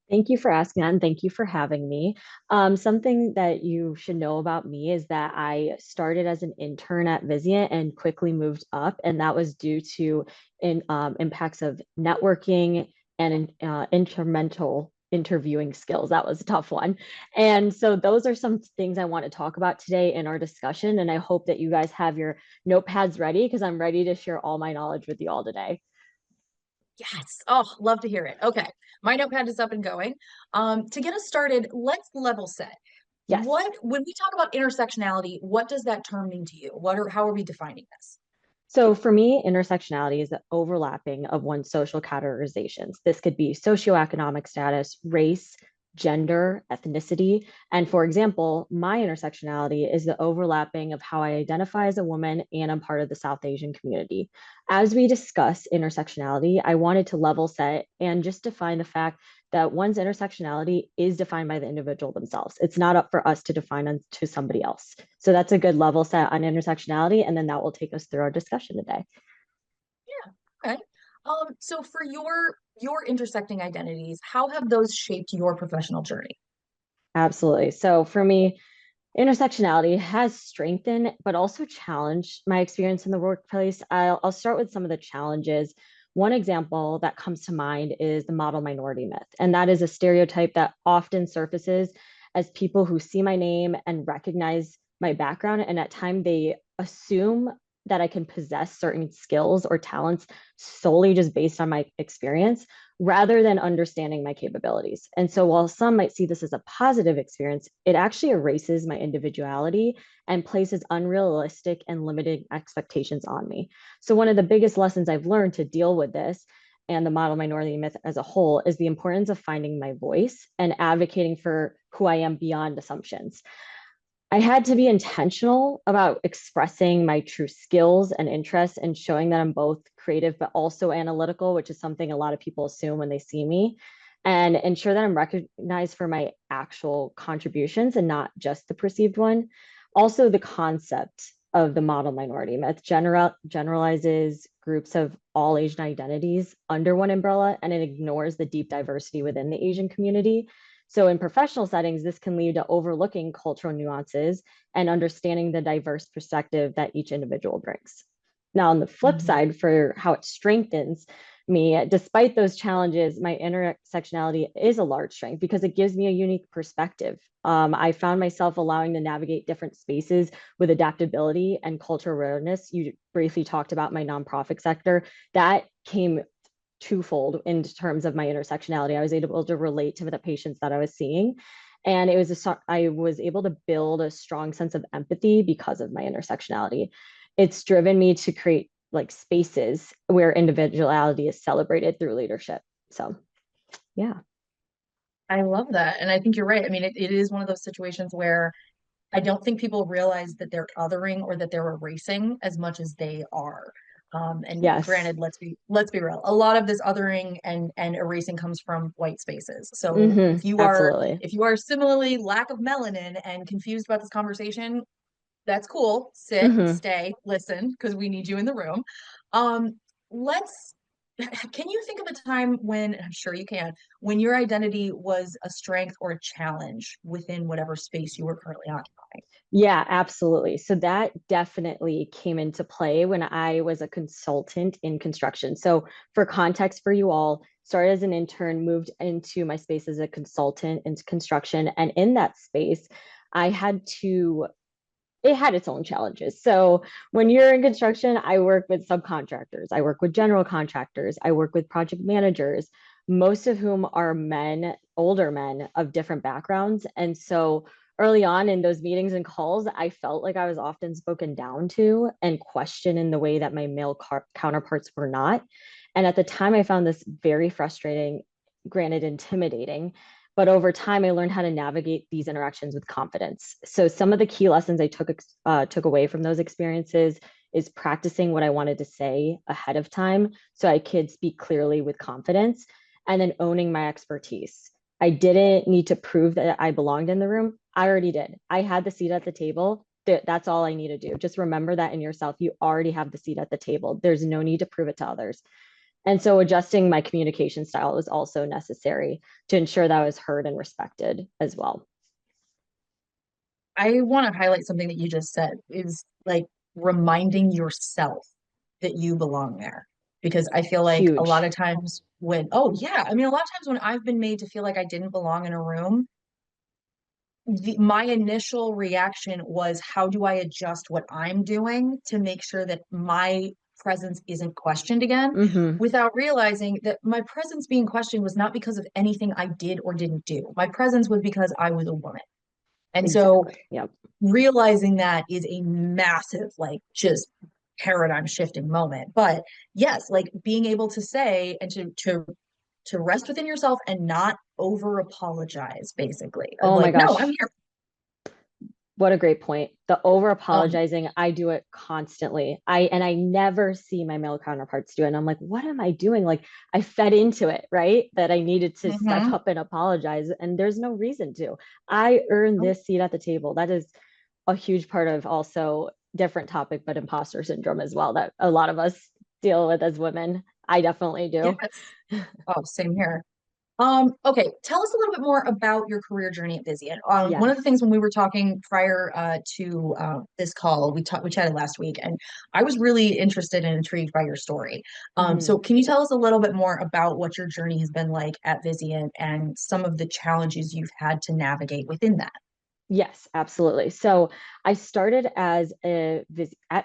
Thank you for asking that, and thank you for having me. Something that you should know about me is that I started as an intern at Vizient and quickly moved up, and that was due to impacts of networking and incremental interviewing skills. That was a tough one. And so those are some things I want to talk about today in our discussion, and I hope that you guys have your notepads ready because I'm ready to share all my knowledge with you all today. Yes. Oh, love to hear it. Okay. My notepad is up and going. To get us started, let's level set. Yes. When we talk about intersectionality, what does that term mean to you? How are we defining this? So for me, intersectionality is the overlapping of one's social categorizations. This could be socioeconomic status, race, gender, ethnicity. And for example, my intersectionality is the overlapping of how I identify as a woman and I'm part of the South Asian community. As we discuss intersectionality, I wanted to level set and just define the fact that one's intersectionality is defined by the individual themselves. It's not up for us to define to somebody else. So that's a good level set on intersectionality. And then that will take us through our discussion today. Yeah. Okay. So for your intersecting identities, how have those shaped your professional journey? Absolutely. So for me, intersectionality has strengthened, but also challenged my experience in the workplace. I'll start with some of the challenges. One example that comes to mind is the model minority myth. And that is a stereotype that often surfaces as people who see my name and recognize my background. And at times they assume that I can possess certain skills or talents solely just based on my experience rather than understanding my capabilities. And so while some might see this as a positive experience, it actually erases my individuality and places unrealistic and limited expectations on me. So one of the biggest lessons I've learned to deal with this and the model minority myth as a whole is the importance of finding my voice and advocating for who I am beyond assumptions. I had to be intentional about expressing my true skills and interests and showing that I'm both creative but also analytical, which is something a lot of people assume when they see me, and ensure that I'm recognized for my actual contributions and not just the perceived one. Also, the concept of the model minority myth generalizes groups of all Asian identities under one umbrella and it ignores the deep diversity within the Asian community. So, in professional settings, this can lead to overlooking cultural nuances and understanding the diverse perspective that each individual brings. Now, on the flip Mhm. side, for how it strengthens me, despite those challenges, my intersectionality is a large strength because it gives me a unique perspective. I found myself allowing to navigate different spaces with adaptability and cultural awareness. You briefly talked about my nonprofit sector. That came twofold in terms of my intersectionality. I was able to relate to the patients that I was seeing. And I was able to build a strong sense of empathy because of my intersectionality. It's driven me to create like spaces where individuality is celebrated through leadership. So, yeah. I love that. And I think you're right. I mean, it is one of those situations where I don't think people realize that they're othering or that they're erasing as much as they are. And Yes. granted, let's be real. A lot of this othering and erasing comes from white spaces. So Absolutely. if you are similarly lack of melanin and confused about this conversation, that's cool. Sit, hmm stay, listen, because we need you in the room. Um, let's can you think of a time when, I'm sure you can, when your identity was a strength or a challenge within whatever space you were currently occupying? Yeah, absolutely. So that definitely came into play when I was a consultant in construction. So for context for you all, started as an intern, moved into my space as a consultant into construction. And in that space, I had to it had its own challenges. So when you're in construction, I work with subcontractors, I work with general contractors, I work with project managers, most of whom are men, older men of different backgrounds. And so early on in those meetings and calls, I felt like I was often spoken down to and questioned in the way that my male counterparts were not. And at the time, I found this very frustrating, granted intimidating, but over time I learned how to navigate these interactions with confidence. So some of the key lessons I took away from those experiences is practicing what I wanted to say ahead of time so I could speak clearly with confidence, and then owning my expertise. I didn't need to prove that I belonged in the room. I already did. I had the seat at the table. That's all I need to do. Just remember that in yourself. You already have the seat at the table. There's no need to prove it to others. And so adjusting my communication style was also necessary to ensure that I was heard and respected as well. I want to highlight something that you just said is like reminding yourself that you belong there. Because I feel like a lot Huge. of times when, oh, yeah, I mean, a lot of times when I've been made to feel like I didn't belong in a room, my initial reaction was, how do I adjust what I'm doing to make sure that my presence isn't questioned again? Hmm. Without realizing that my presence being questioned was not because of anything I did or didn't do. My presence was because I was a woman. And so Exactly. Yep. realizing that is a massive, like, just paradigm shifting moment. But yes, like being able to say and to rest within yourself and not over apologize, basically. Oh my Like, no, I'm gosh. here. What a great point. The over Um, apologizing, I do it constantly. I never see my male counterparts do it. And I'm like, what am I doing? Like I fed into it, right? That I needed to step mhm. up and apologize. And there's no reason to. I earned this seat at the table. That is a huge part of also different topic, but imposter syndrome as well, that a lot of us deal with as women. I definitely do. Yes. Oh, same here. Okay, tell us a little bit more about your career journey at Vizient. One of the Yes. things when we were talking prior to this call, we chatted last week, and I was really interested and intrigued by your story. So Mhm. can you tell us a little bit more about what your journey has been like at Vizient and some of the challenges you've had to navigate within that? Yes, absolutely. So I started as at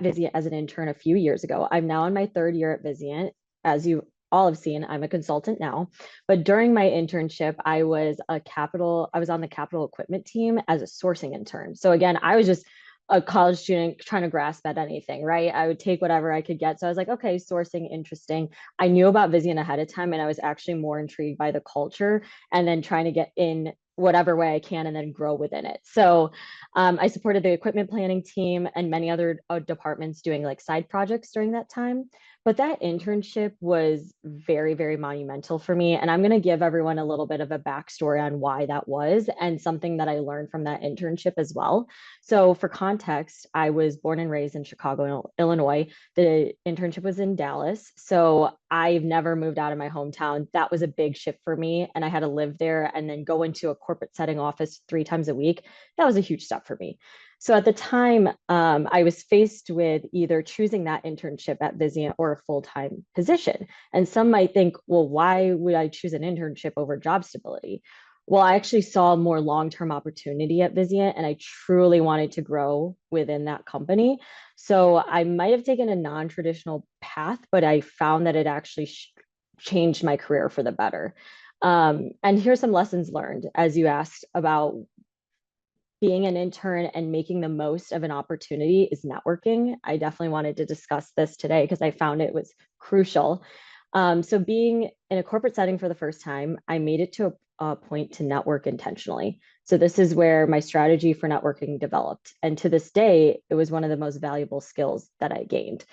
Vizient as an intern a few years ago. I'm now in my third year at Vizient. As you all have seen, I'm a consultant now. But during my internship, I was on the capital equipment team as a sourcing intern. So again, I was just a college student trying to grasp at anything, right? I would take whatever I could get. So I was like, okay, sourcing, interesting. I knew about Vizient ahead of time, and I was actually more intrigued by the culture and then trying to get in whatever way I can and then grow within it. So I supported the equipment planning team and many other departments doing like side projects during that time. But that internship was very, very monumental for me. And I'm going to give everyone a little bit of a backstory on why that was and something that I learned from that internship as well. So, for context, I was born and raised in Chicago, Illinois. The internship was in Dallas. So, I've never moved out of my hometown. That was a big shift for me. And I had to live there and then go into a corporate setting office 3 times a week. That was a huge step for me. So at the time, I was faced with either choosing that internship at Vizient or a full time position. And some might think, well, why would I choose an internship over job stability? Well, I actually saw more long term opportunity at Vizient and I truly wanted to grow within that company. So I might have taken a non traditional path, but I found that it actually changed my career for the better. And here's some lessons learned as you asked about being an intern and making the most of an opportunity is networking. I definitely wanted to discuss this today because I found it was crucial. So, being in a corporate setting for the first time, I made it to a point to network intentionally. So, this is where my strategy for networking developed. And to this day, it was one of the most valuable skills that I gained.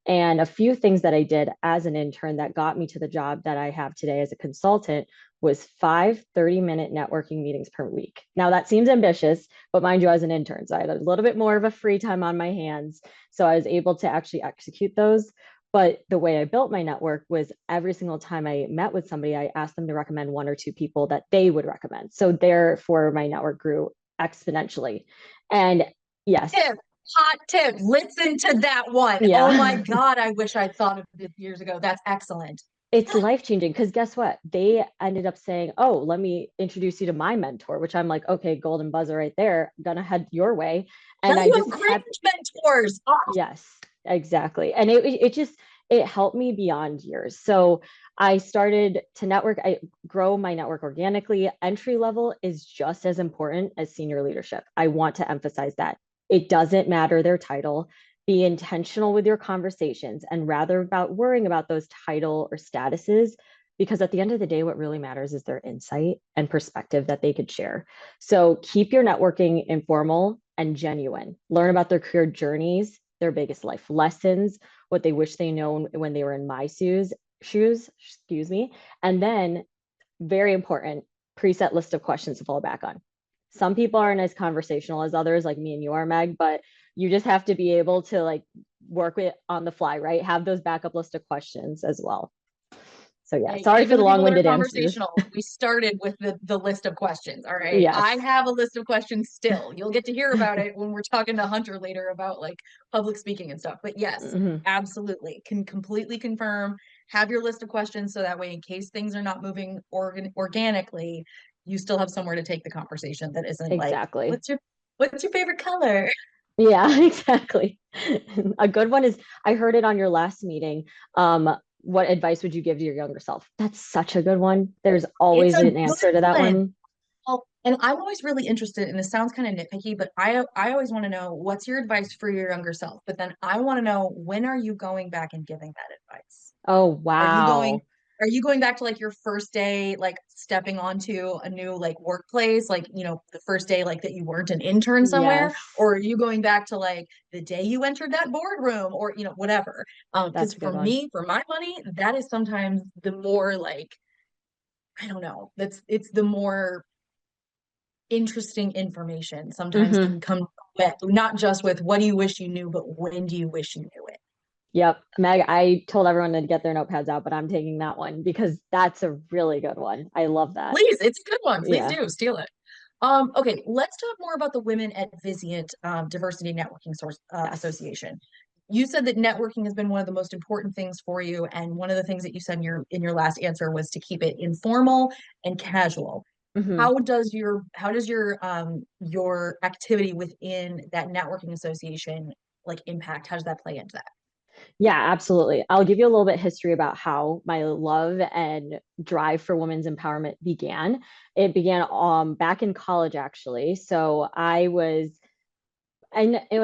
And a few things that I did as an intern that got me to the job that I have today as a consultant was 5 30-minute networking meetings per week. Now, that seems ambitious, but mind you, I was an intern, so I had a little bit more of a free time on my hands. So I was able to actually execute those. But the way I built my network was every single time I met with somebody, I asked them to recommend 1 or 2 people that they would recommend. So therefore, my network grew exponentially. And yes, Tip, hot tip. Listen to that one. Oh my yeah. God, I wish I'd thought of this years ago. That's excellent. It's life changing because guess what? They ended up saying, "Oh, let me introduce you to my mentor," which I'm like, "Okay, golden buzzer right there. Gonna head your way." Now And I you have just great kept, mentors. Oh, yes, exactly. And it just it helped me beyond years. So I started to network. I grow my network organically. Entry level is just as important as senior leadership. I want to emphasize that it doesn't matter their title. Be intentional with your conversations and rather about worrying about those title or statuses, because at the end of the day, what really matters is their insight and perspective that they could share. So keep your networking informal and genuine. Learn about their career journeys, their biggest life lessons, what they wish they known when they were in my shoes, excuse me. And then, very important, preset list of questions to fall back on. Some people aren't as conversational as others, like me and you are, Meg, but you just have to be able to like work with on the fly, right? Have those backup list of questions as well. So yeah, Hey, sorry for even the the people that are long-winded answers. conversational, we started with the list of questions. All right. Yes. I have a list of questions still. You'll get to hear about it when we're talking to Hunter later about like public speaking and stuff. But yes, Mhm. absolutely. Can completely confirm. Have your list of questions so that way, in case things are not moving organically, you still have somewhere to take the conversation that isn't like, Exactly. what's your favorite color? Yeah, exactly. A good one is I heard it on your last meeting. What advice would you give to your younger self? That's such a good one. There's It's always a an good answer to that one. one. Well, and I'm always really interested, and this sounds kind of nitpicky, but I always want to know what's your advice for your younger self. But then I want to know, when are you going back and giving that advice? Oh, Are you going wow. are you going back to like your first day, like stepping onto a new like workplace, like the first day like that you weren't an intern somewhere, Yes, or are you going back to like the day you entered that boardroom, or whatever? Because that's a for good one. me, for my money, that is sometimes the more like, I don't know, it's the more interesting information sometimes Hmm. can come with, not just with what do you wish you knew, but when do you wish you knew it? Yep. Meg, I told everyone to get their notepads out, but I'm taking that one because that's a really good one. I love that. Please, it's a good one. Please Yeah. do steal it. Okay, let's talk more about the Women at Vizient Diversity Networking Source Yes. Association. You said that networking has been one of the most important things for you, and one of the things that you said in your last answer was to keep it informal and casual. Hmm. How does your activity within that networking association like impact? How does that play into that? Yeah, absolutely. I'll give you a little bit history about how my love and drive for women's empowerment began. It began back in college actually. It was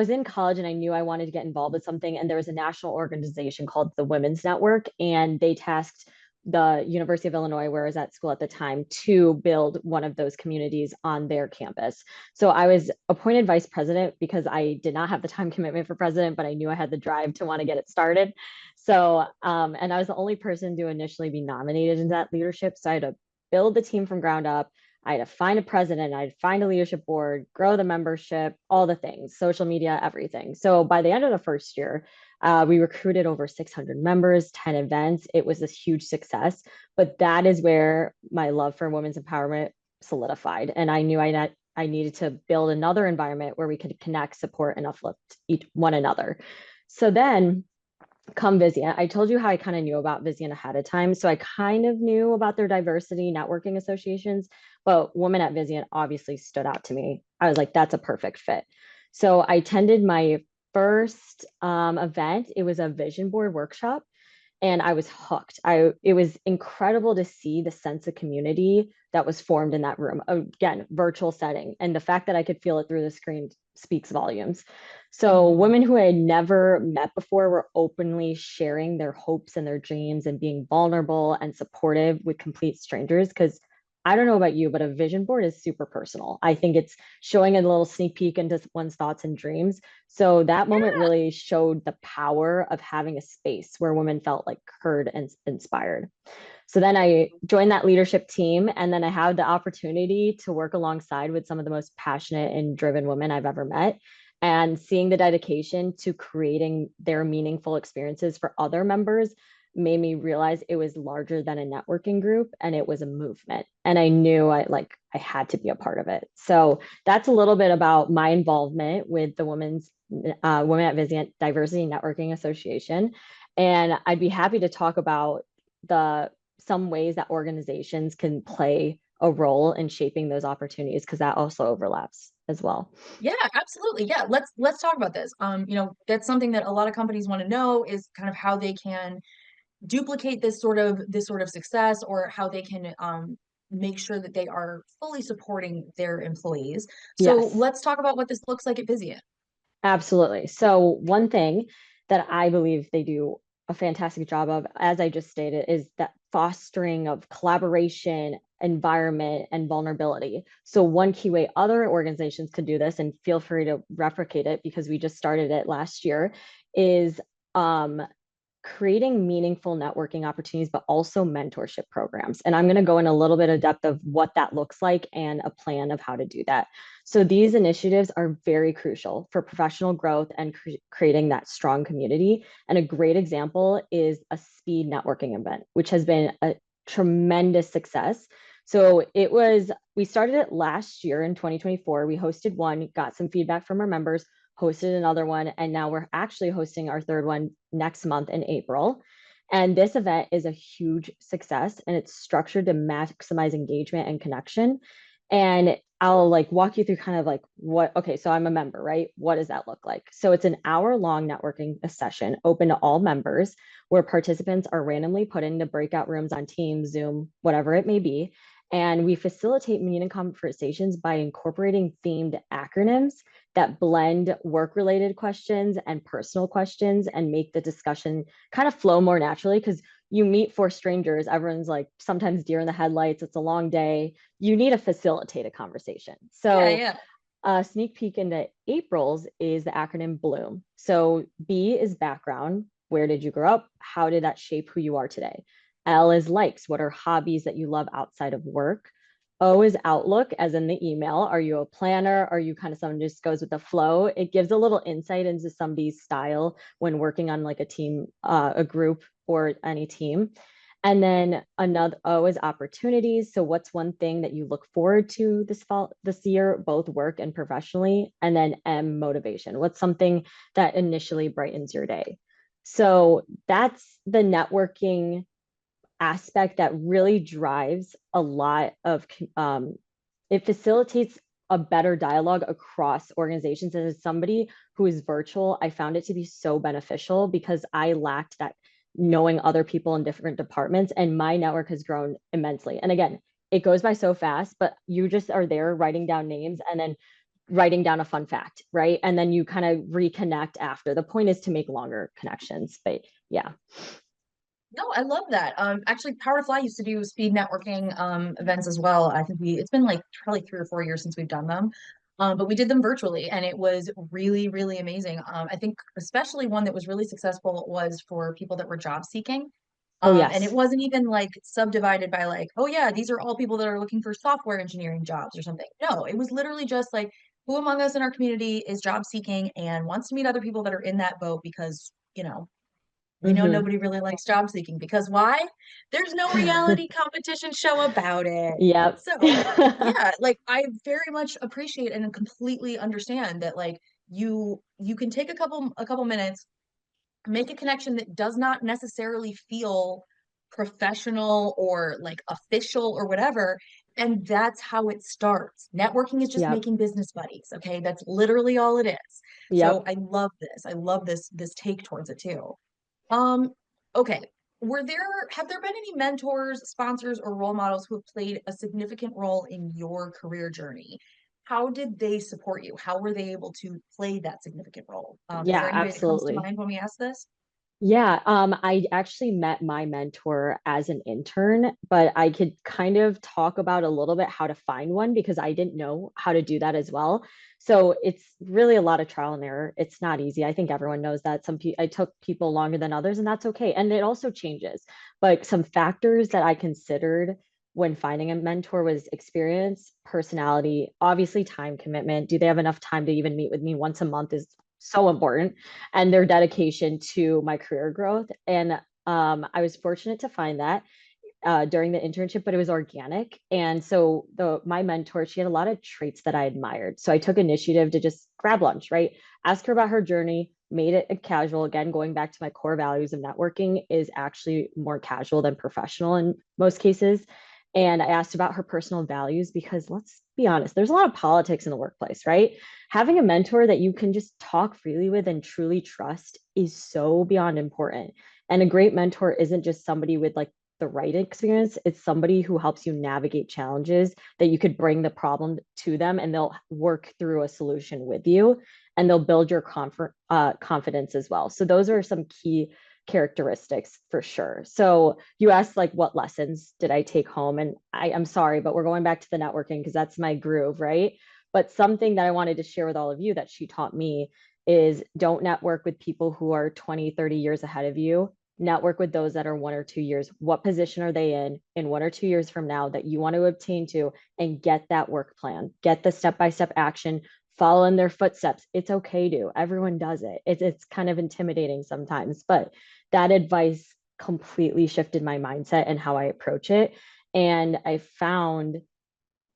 in college and I knew I wanted to get involved with something. And there was a national organization called the Women's Network, and they tasked the University of Illinois, where I was at school at the time, to build one of those communities on their campus. So I was appointed vice president because I did not have the time commitment for president, but I knew I had the drive to want to get it started. And I was the only person to initially be nominated in that leadership. So I had to build the team from ground up. I had to find a president, I'd find a leadership board, grow the membership, all the things, social media, everything. So by the end of the first year, we recruited over 600 members, 10 events. It was this huge success. But that is where my love for women's empowerment solidified. And I knew I needed to build another environment where we could connect, support, and uplift one another. So then come Vizient. I told you how I kind of knew about Vizient ahead of time. So I kind of knew about their diversity networking associations, but Women at Vizient obviously stood out to me. I was like, that's a perfect fit. So I attended my first event. It was a vision board workshop and I was hooked. It was incredible to see the sense of community that was formed in that room. Again, virtual setting, and the fact that I could feel it through the screen speaks volumes. So Mhm. women who I had never met before were openly sharing their hopes and their dreams and being vulnerable and supportive with complete strangers. Because I don't know about you, but a vision board is super personal. I think it's showing a little sneak peek into one's thoughts and dreams. So that moment really showed the power of having a space where women felt like heard and inspired. So then I joined that leadership team, and then I had the opportunity to work alongside with some of the most passionate and driven women I've ever met. And seeing the dedication to creating their meaningful experiences for other members made me realize it was larger than a networking group and it was a movement. And I knew I had to be a part of it. So that's a little bit about my involvement with the Women at Vizient Diversity Networking Association. And I'd be happy to talk about the some ways that organizations can play a role in shaping those opportunities because that also overlaps as well. Yeah, absolutely. Yeah, let's talk about this. That's something that a lot of companies want to know, is kind of how they can duplicate this sort of success, or how they can make sure that they are fully supporting their employees. So Yes. let's talk about what this looks like at Vizient. Absolutely. So, one thing that I believe they do a fantastic job of, as I just stated, is that fostering of collaboration, environment, and vulnerability. So, one key way other organizations could do this, and feel free to replicate it because we just started it last year, is creating meaningful networking opportunities, but also mentorship programs. And I'm going to go in a little bit of depth of what that looks like and a plan of how to do that. So these initiatives are very crucial for professional growth and creating that strong community. And a great example is a speed networking event, which has been a tremendous success. So we started it last year in 2024. We hosted one, got some feedback from our members, hosted another one, and now we're actually hosting our third one next month in April. And this event is a huge success and it's structured to maximize engagement and connection. And I'll like walk you through kind of like okay, so I'm a member, right? What does that look like? So it's an hour-long networking session open to all members where participants are randomly put into breakout rooms on Teams, Zoom, whatever it may be. And we facilitate meeting conversations by incorporating themed acronyms that blend work-related questions and personal questions and make the discussion kind of flow more naturally because you meet four strangers, everyone's like sometimes deer in the headlights, it's a long day. You need to facilitate a conversation. Yeah, So yeah. a sneak peek into April's is the acronym Bloom. So B is background. Where did you grow up? How did that shape who you are today? L is likes. What are hobbies that you love outside of work? O is outlook, as in the email. Are you a planner? Are you kind of someone who just goes with the flow? It gives a little insight into somebody's style when working on like a team, a group, or any team. And then another O is opportunities. So what's one thing that you look forward to this year, both work and professionally? And then M, motivation. What's something that initially brightens your day? So that's the networking aspect that really drives a lot of it facilitates a better dialogue across organizations. And as somebody who is virtual, I found it to be so beneficial because I lacked that knowing other people in different departments, and my network has grown immensely. And again, it goes by so fast, but you just are there writing down names and then writing down a fun fact, right? And then you kind of reconnect after. The point is to make longer connections, but yeah. No, I love that. Actually, Power to Fly used to do speed networking events as well. I think it's been like probably 3 or 4 years since we've done them. But we did them virtually and it was really, really amazing. I think especially one that was really successful was for people that were job seeking. Oh And it yes. wasn't even like subdivided by like, oh yeah, these are all people that are looking for software engineering jobs or something. No, it was literally just like who among us in our community is job seeking and wants to meet other people that are in that boat because, we know Mm-hmm. nobody really likes job seeking because why? There's no reality competition show about it. Yep. So, yeah, like I very much appreciate and completely understand that like you can take a couple minutes, make a connection that does not necessarily feel professional or like official or whatever, and that's how it starts. Networking is just Yep. making business buddies, okay? That's literally all it is. So Yep. I love this. I love this take towards it too. Um, okay. Have there been any mentors, sponsors, or role models who have played a significant role in your career journey? How did they support you? How were they able to play that significant role? Is there Yeah, anybody that comes to absolutely. mind when we ask this? Yeah, I actually met my mentor as an intern, but I could kind of talk about a little bit how to find one because I didn't know how to do that as well. So it's really a lot of trial and error. It's not easy. I think everyone knows that. I took people longer than others, and that's okay. And it also changes. But some factors that I considered when finding a mentor was experience, personality, obviously time commitment. Do they have enough time to even meet with me once a month is so important, and their dedication to my career growth. And I was fortunate to find that during the internship, but it was organic. And so my mentor, she had a lot of traits that I admired. So I took initiative to just grab lunch, right? Ask her about her journey, made it a casual. Again, going back to my core values of networking is actually more casual than professional in most cases. And I asked about her personal values because let's be honest, there's a lot of politics in the workplace, right? Having a mentor that you can just talk freely with and truly trust is so beyond important. And a great mentor isn't just somebody with like the right experience, it's somebody who helps you navigate challenges that you could bring the problem to them and they'll work through a solution with you and they'll build your confidence as well. So those are some key characteristics for sure. So you asked like what lessons did I take home? And I'm sorry, but we're going back to the networking because that's my groove, right? But something that I wanted to share with all of you that she taught me is don't network with people who are 20, 30 years ahead of you. network with those that are 1 or 2 years. What position are they in 1 or 2 years from now that you want to obtain to, and get that work plan, get the step-by-step action, follow in their footsteps. It's okay to, everyone does it. It's kind of intimidating sometimes, but that advice completely shifted my mindset and how I approach it. And I found,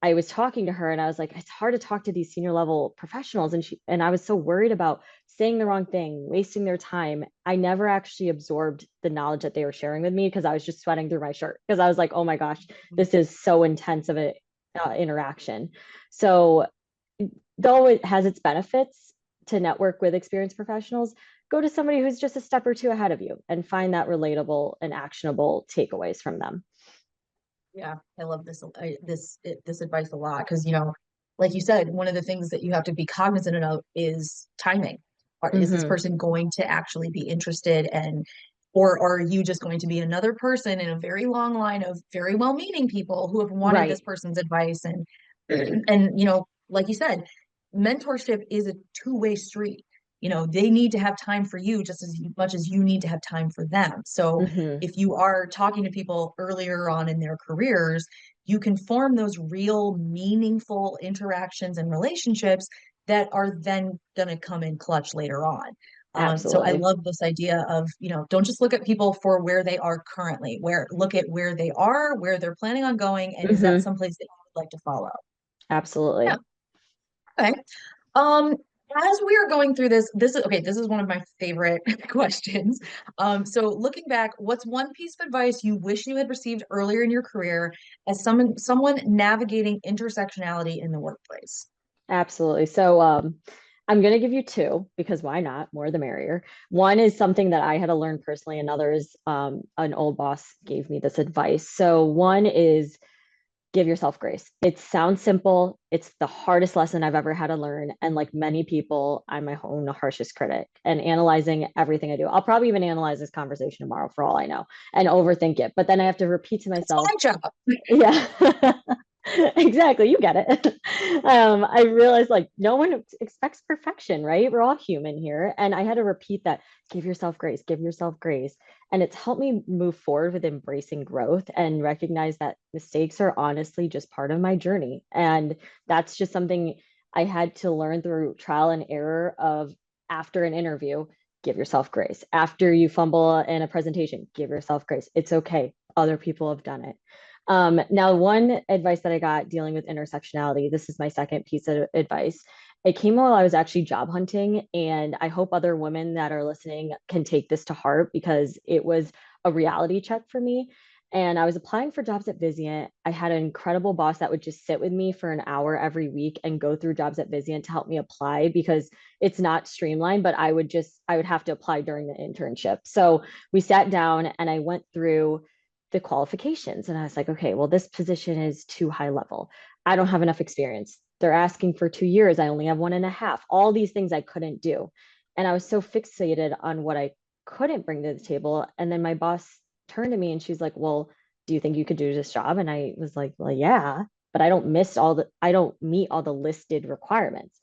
I was talking to her and I was like, it's hard to talk to these senior level professionals. And I was so worried about saying the wrong thing, wasting their time. I never actually absorbed the knowledge that they were sharing with me because I was just sweating through my shirt because I was like, oh my gosh, this is so intense of an interaction. So though it has its benefits to network with experienced professionals, go to somebody who's just a step or two ahead of you and find that relatable and actionable takeaways from them. Yeah, I love this advice a lot because, like you said, one of the things that you have to be cognizant of is timing. Is this Mm-hmm. person going to actually be interested, or are you just going to be another person in a very long line of very well-meaning people who have wanted this Right. person's advice? And like you said, mentorship is a two-way street. They need to have time for you just as much as you need to have time for them. So Mm-hmm. if you are talking to people earlier on in their careers, you can form those real meaningful interactions and relationships that are then going to come in clutch later on. So I Absolutely. love this idea of, don't just look at people for where they are currently, look at where they are, where they're planning on going, and is that Mm-hmm. someplace that you would like to follow? Yeah. Absolutely. Okay. Um, as we are going through this is okay, this is one of my favorite questions. So looking back, what's one piece of advice you wish you had received earlier in your career as someone navigating intersectionality in the workplace? Absolutely. So I'm going to give you two because why not? More the merrier. One is something that I had to learn personally, and others, an old boss gave me this advice. So one is give yourself grace. It sounds simple. It's the hardest lesson I've ever had to learn. And like many people, I'm my own harshest critic and analyzing everything I do. I'll probably even analyze this conversation tomorrow for all I know and overthink it. But then I have to repeat to It's myself, my job. yeah. Exactly, you get it. I realized like no one expects perfection, right? We're all human here. And I had to repeat that, give yourself grace, give yourself grace. And it's helped me move forward with embracing growth and recognize that mistakes are honestly just part of my journey. And that's just something I had to learn through trial and error of, after an interview, give yourself grace. After you fumble in a presentation, give yourself grace. It's okay. Other people have done it. Now, one advice that I got dealing with intersectionality, this is my second piece of advice. It came while I was actually job hunting, and I hope other women that are listening can take this to heart because it was a reality check for me. And I was applying for jobs at Vizient. I had an incredible boss that would just sit with me for an hour every week and go through jobs at Vizient to help me apply because it's not streamlined, but I would have to apply during the internship. So we sat down and I went through the qualifications. And I was like, okay, well, this position is too high level. I don't have enough experience. They're asking for 2 years. I only have 1.5. All these things I couldn't do. And I was so fixated on what I couldn't bring to the table. And then my boss turned to me and she's like, well, do you think you could do this job? And I was like, well, yeah, but I don't meet all the listed requirements.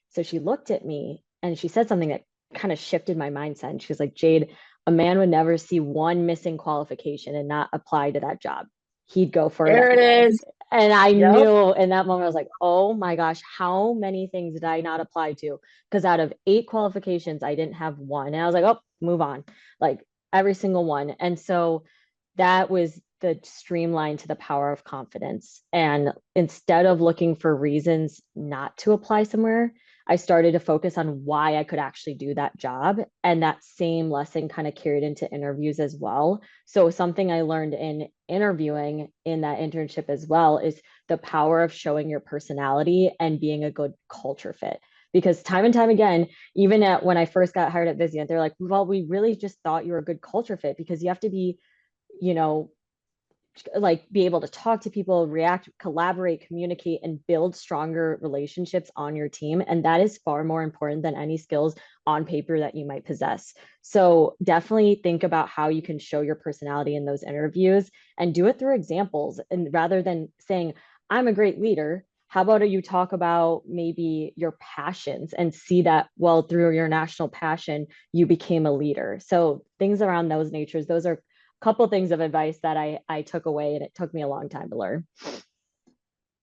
So she looked at me and she said something that kind of shifted my mindset. And she was like, Jade, a man would never see one missing qualification and not apply to that job. He'd go for it There it anyway. is. And I Yep. knew in that moment, I was like, oh my gosh, how many things did I not apply to? Because out of 8 qualifications, I didn't have one. And I was like, oh, move on. Like every single one. And so that was the streamline to the power of confidence. And instead of looking for reasons not to apply somewhere, I started to focus on why I could actually do that job. And that same lesson kind of carried into interviews as well. So, something I learned in interviewing in that internship as well is the power of showing your personality and being a good culture fit. Because time and time again, even when I first got hired at Vizient, they're like, well, we really just thought you were a good culture fit because you have to be, you know, like be able to talk to people, react, collaborate, communicate, and build stronger relationships on your team. And that is far more important than any skills on paper that you might possess. So definitely think about how you can show your personality in those interviews and do it through examples. And rather than saying, I'm a great leader, How about you talk about maybe your passions and see that, well, through your national passion, you became a leader. So things around those natures, those are a couple things of advice that I took away, and it took me a long time to learn.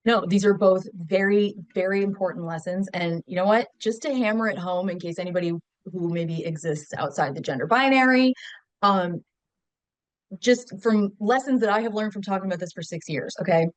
No, these are both very, very important lessons. And you know what? Just to hammer it home in case anybody who maybe exists outside the gender binary, um, just from lessons that I have learned from talking about this for 6 years, okay?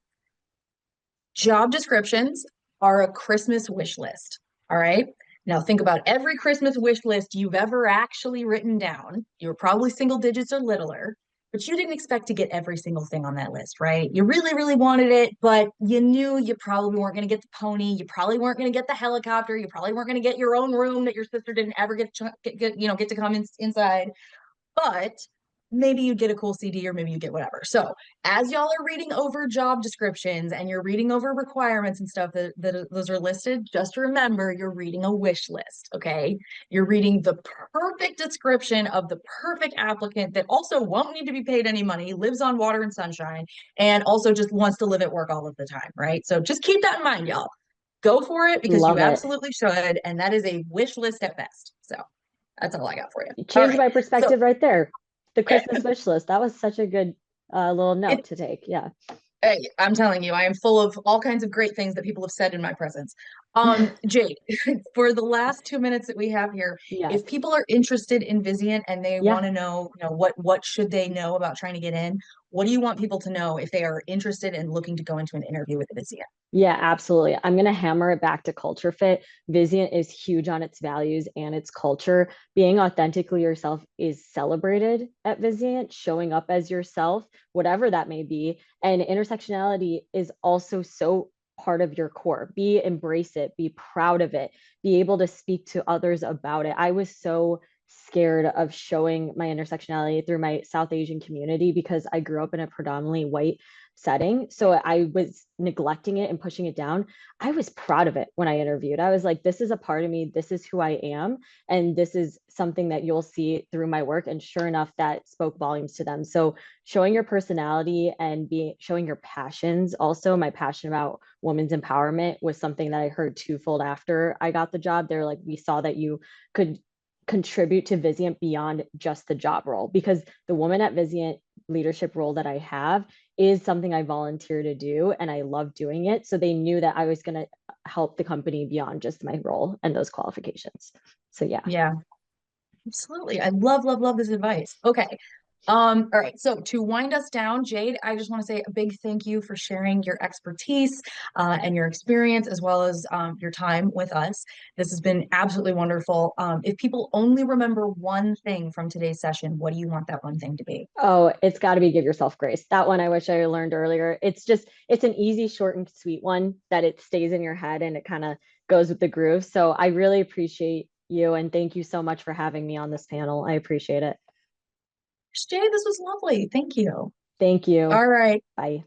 Job descriptions are a Christmas wish list. All right. Now think about every Christmas wish list you've ever actually written down. You were probably single digits or littler, but you didn't expect to get every single thing on that list, right? You really, really wanted it, but you knew you probably weren't going to get the pony. You probably weren't going to get the helicopter. You probably weren't going to get your own room that your sister didn't ever get to come inside, but maybe you get a cool CD or maybe you get whatever. So as y'all are reading over job descriptions and you're reading over requirements and stuff that those are listed, just remember you're reading a wish list, okay? You're reading the perfect description of the perfect applicant that also won't need to be paid any money, lives on water and sunshine, and also just wants to live at work all of the time, right? So just keep that in mind, y'all. Go for it because you Love it. absolutely should. And that is a wish list at best. So that's all I got for you. You All changed right. my So perspective right there. The Christmas wish list. That was such a good little note it, to take. Yeah. hey, I'm telling you, I am full of all kinds of great things that people have said in my presence. Jade, for the last 2 minutes that we have here, Yes. if people are interested in Vizient and they Yeah. want to know, what should they know about trying to get in? What do you want people to know if they are interested in looking to go into an interview with Vizient? Yeah, absolutely. I'm going to hammer it back to culture fit. Vizient is huge on its values and its culture. Being authentically yourself is celebrated at Vizient, showing up as yourself, whatever that may be. And intersectionality is also so part of your core. Embrace it, be proud of it, be able to speak to others about it. I was so scared of showing my intersectionality through my South Asian community because I grew up in a predominantly white setting. So I was neglecting it and pushing it down. I was proud of it when I interviewed. I was like, this is a part of me. This is who I am. And this is something that you'll see through my work. And sure enough, that spoke volumes to them. So showing your personality and showing your passions. Also, my passion about women's empowerment was something that I heard twofold after I got the job. They're like, we saw that you could contribute to Vizient beyond just the job role, because the woman at Vizient leadership role that I have is something I volunteer to do and I love doing it. So they knew that I was going to help the company beyond just my role and those qualifications. So yeah. Yeah, absolutely. I love, love, love this advice. Okay. All right. So to wind us down, Jade, I just want to say a big thank you for sharing your expertise and your experience as well as your time with us. This has been absolutely wonderful. If people only remember one thing from today's session, what do you want that one thing to be? Oh, it's got to be give yourself grace. That one I wish I learned earlier. It's an easy, short, and sweet one that it stays in your head and it kind of goes with the groove. So I really appreciate you and thank you so much for having me on this panel. I appreciate it. Jade, this was lovely. Thank you. Thank you. All right. Bye.